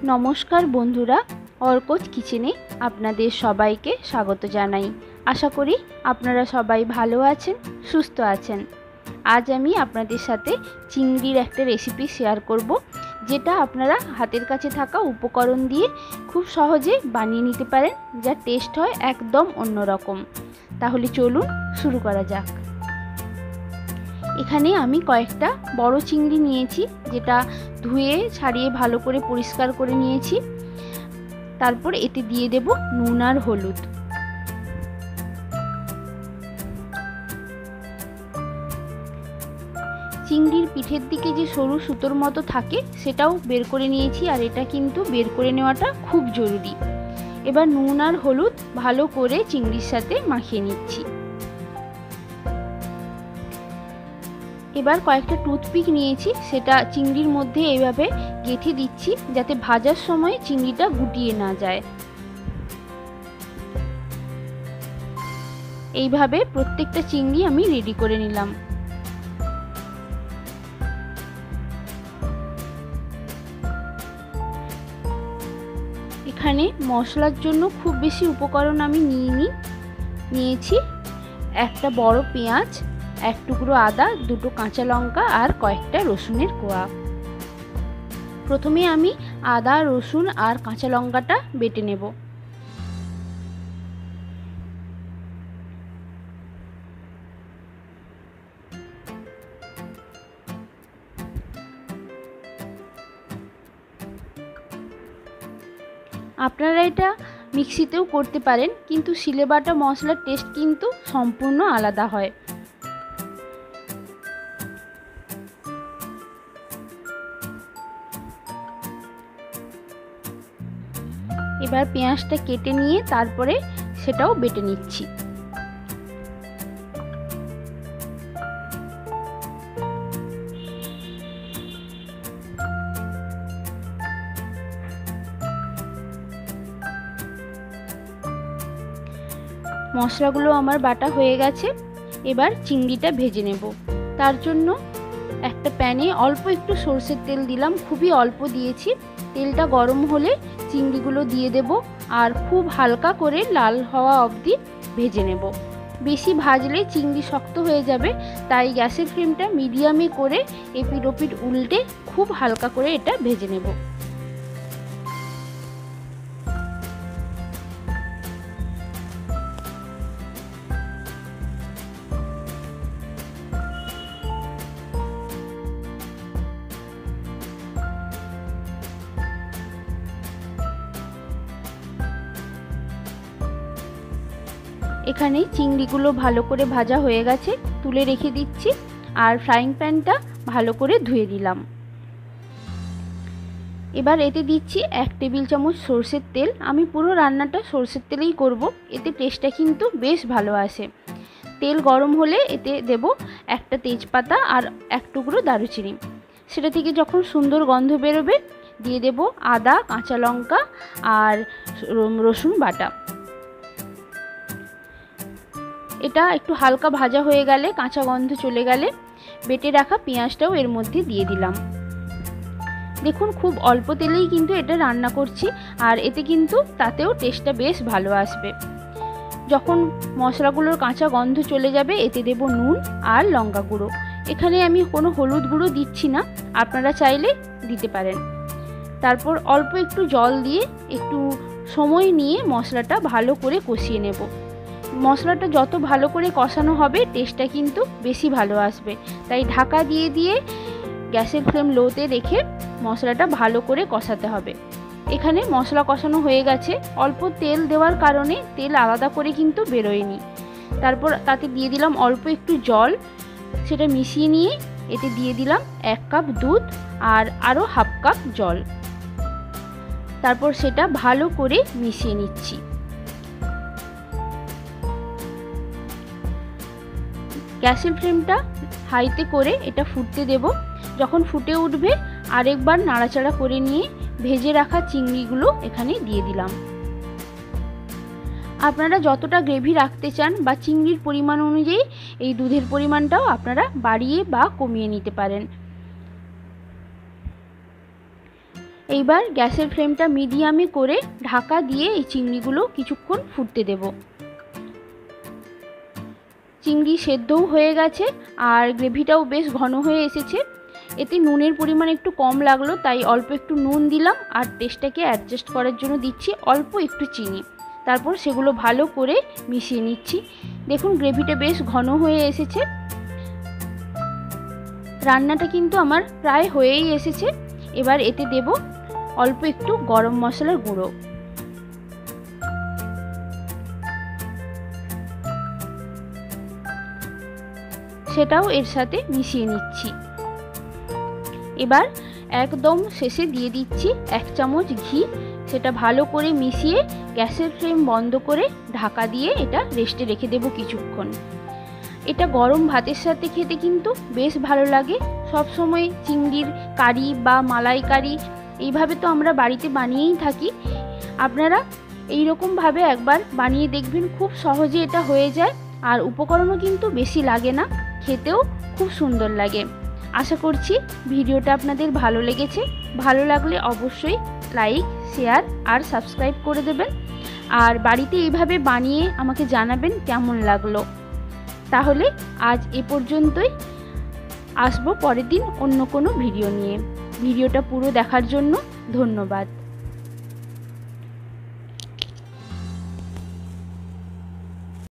नमस्कार बंधुरा अर्कज किचेने आपनादेर सबाइके स्वागत जानाई। आशा करी आपनारा सबाई भालो आछेन सुस्थ आछेन। आज आमी आपनादेर साथे चिंगड़िर एकटा रेसिपि शेयर करब जेटा आपनारा हातेर काछे थाका उपकरण दिए खूब सहजे बानिये निते पारेन, जार टेस्ट हय एकदम अन्यरकम। ताहले चलुन शुरू करा जाक। एखाने आमी कयेकटा बड़ो चिंगड़ी नियेछि जेटा धुए छाड़िए भालो करे परिष्कार करे नियेछि। तारपर एते दिए देब नुन आर हलुद। चिंगड़िर पिठेर दिके जे सरू सुतोर मतो थाके सेटाओ बेर करे नियेछि आर एटा किन्तु बेर करे नेওয়াটা खूब जरूरी। एबार नुन आर हलुद भालो करे चिंगड़िर साथे माखिये निচ্ছি। এবার কয়েকটা টুথপিক নিয়েছি, সেটা চিংড়ির মধ্যে এইভাবে গেঁথে দিচ্ছি যাতে ভাজার সময় চিংড়িটা গুটিয়ে না যায়। এইভাবে প্রত্যেকটা চিংড়ি আমি রেডি করে নিলাম। এখানে মশলার জন্য খুব বেশি উপকরণ আমি নিয়েছি একটা বড় পেঁয়াজ, एक टुकरो आदा, दुटो काँचा लंका और कयेकटा रसुनेर कोया। प्रथमे आमी आदा रसुन और काँचा लंकाटा बेटे नेब। आपनारा एटा मिक्सितेও करते पारेन, किन्तु शिले बाटा मशलार टेस्ट किन्तु सम्पूर्ण आलादा हय। এবার পেঁয়াজটা কেটে নিয়ে তারপরে সেটাও বেটে নিচ্ছি। মশলাগুলো আমার বাটা হয়ে গেছে। এবার চিংড়িটা ভেজে নেব। তার জন্য একটা প্যানে অল্প একটু সরষের তেল দিলাম, খুবই অল্প দিয়েছি। তেলটা গরম হলে চিংড়িগুলো দিয়ে দেব আর খুব হালকা করে লাল হওয়া অবধি ভেজে নেব। বেশি ভাজলে চিংড়ি শক্ত হয়ে যাবে, তাই গ্যাসের ফ্লেমটা মিডিয়ামে করে এপিট ওপিট উল্টে খুব হালকা করে এটা ভেজে নেব। এখানে চিংড়িগুলো ভালো করে ভাজা হয়ে গেছে, তুলে রেখে দিচ্ছি। আর ফ্রাইং প্যানটা ভালো করে ধুয়ে দিলাম। এবার এতে দিচ্ছি 1 টেবিল চামচ সরষের তেল। আমি পুরো রান্নাটা সরষের তেলেই করব, এতে টেস্টটা কিন্তু বেশ ভালো আসে। তেল গরম হলে এতে দেব একটা তেজপাতা আর 1 টুকরো দারুচিনি। সেটা থেকে যখন সুন্দর গন্ধ বেরোবে দিয়ে দেব আদা, কাঁচা লঙ্কা আর রসুন বাটা। এটা একটু হালকা ভাজা হয়ে গেলে, কাঁচা গন্ধ চলে গেলে বেটে রাখা পেঁয়াজটাও এর মধ্যে দিয়ে দিলাম। দেখুন খুব অল্প তেলেই কিন্তু এটা রান্না করছি, আর এতে কিন্তু তাতেও টেস্টটা বেশ ভালো আসবে। যখন মশলাগুলোর কাঁচা গন্ধ চলে যাবে এতে দেব নুন আর লঙ্কা গুঁড়ো। এখানে আমি কোনো হলুদ গুঁড়ো দিচ্ছি না, আপনারা চাইলে দিতে পারেন। তারপর অল্প একটু জল দিয়ে একটু সময় নিয়ে মশলাটা ভালো করে কষিয়ে নেব। মশলাটা যত ভালো করে কষানো হবে টেস্টটা কিন্তু বেশি ভালো আসবে, তাই ঢাকা দিয়ে দিয়ে গ্যাসের ফ্লেম লোতে রেখে মশলাটা ভালো করে কষাতে হবে। এখানে মশলা কষানো হয়ে গেছে, অল্প তেল দেওয়ার কারণে তেল আলাদা করে কিন্তু বেরোয়নি। তারপর তাতে দিয়ে দিলাম অল্প একটু জল, সেটা মিশিয়ে নিয়ে এতে দিয়ে দিলাম 1 কাপ দুধ আর আরও হাফ কাপ জল। তারপর সেটা ভালো করে মিশিয়ে নিচ্ছি। গ্যাসের ফ্লেমটা হাইতে করে এটা ফুটতে দেব। যখন ফুটে উঠবে আরেকবার নাড়াচাড়া করে নিয়ে ভেজে রাখা চিংড়িগুলো এখানে দিয়ে দিলাম। আপনারা যতটা গ্রেভি রাখতে চান বা চিংড়ির পরিমাণ অনুযায়ী এই দুধের পরিমাণটাও আপনারা বাড়িয়ে বা কমিয়ে নিতে পারেন। এইবার গ্যাসের ফ্লেমটা মিডিয়ামে করে ঢাকা দিয়ে এই চিংড়িগুলো কিছুক্ষণ ফুটতে দেব। চিংড়ি সেদ্ধও হয়ে গেছে আর গ্রেভিটাও বেশ ঘন হয়ে এসেছে। এতে নুনের পরিমাণ একটু কম লাগলো, তাই অল্প একটু নুন দিলাম আর টেস্টটাকে অ্যাডজাস্ট করার জন্য দিচ্ছি অল্প একটু চিনি। তারপর সেগুলো ভালো করে মিশিয়ে নিচ্ছি। দেখুন গ্রেভিটা বেশ ঘন হয়ে এসেছে। রান্নাটা কিন্তু আমার প্রায় হয়েই এসেছে। এবার এতে দেব অল্প একটু গরম মশলার গুঁড়ো। সেটাও এর সাথে মিশিয়ে নিচ্ছি। এবার একদম শেষে দিয়ে দিচ্ছি 1 চামচ ঘি। সেটা ভালো করে মিশিয়ে গ্যাসের ফ্লেম বন্ধ করে ঢাকা দিয়ে এটা রেস্টে রেখে দেব কিছুক্ষণ। এটা গরম ভাতের সাথে খেতে কিন্তু বেশ ভালো লাগে। সব সময় চিংড়ির কারি বা মালাইকারি এইভাবে তো আমরা বাড়িতে বানিয়েই থাকি। আপনারা এই রকমভাবে একবার বানিয়ে দেখবেন, খুব সহজে এটা হয়ে যায় আর উপকরণও কিন্তু বেশি লাগে না, খেতেও খুব সুন্দর লাগে। আশা করছি ভিডিওটা আপনাদের ভালো লেগেছে। ভালো লাগলে অবশ্যই লাইক, শেয়ার আর সাবস্ক্রাইব করে দেবেন। আর বাড়িতে এইভাবে বানিয়ে আমাকে জানাবেন কেমন লাগলো। তাহলে আজ এ পর্যন্তই। আসবো পরের দিন অন্য কোনো ভিডিও নিয়ে। ভিডিওটা পুরো দেখার জন্য ধন্যবাদ।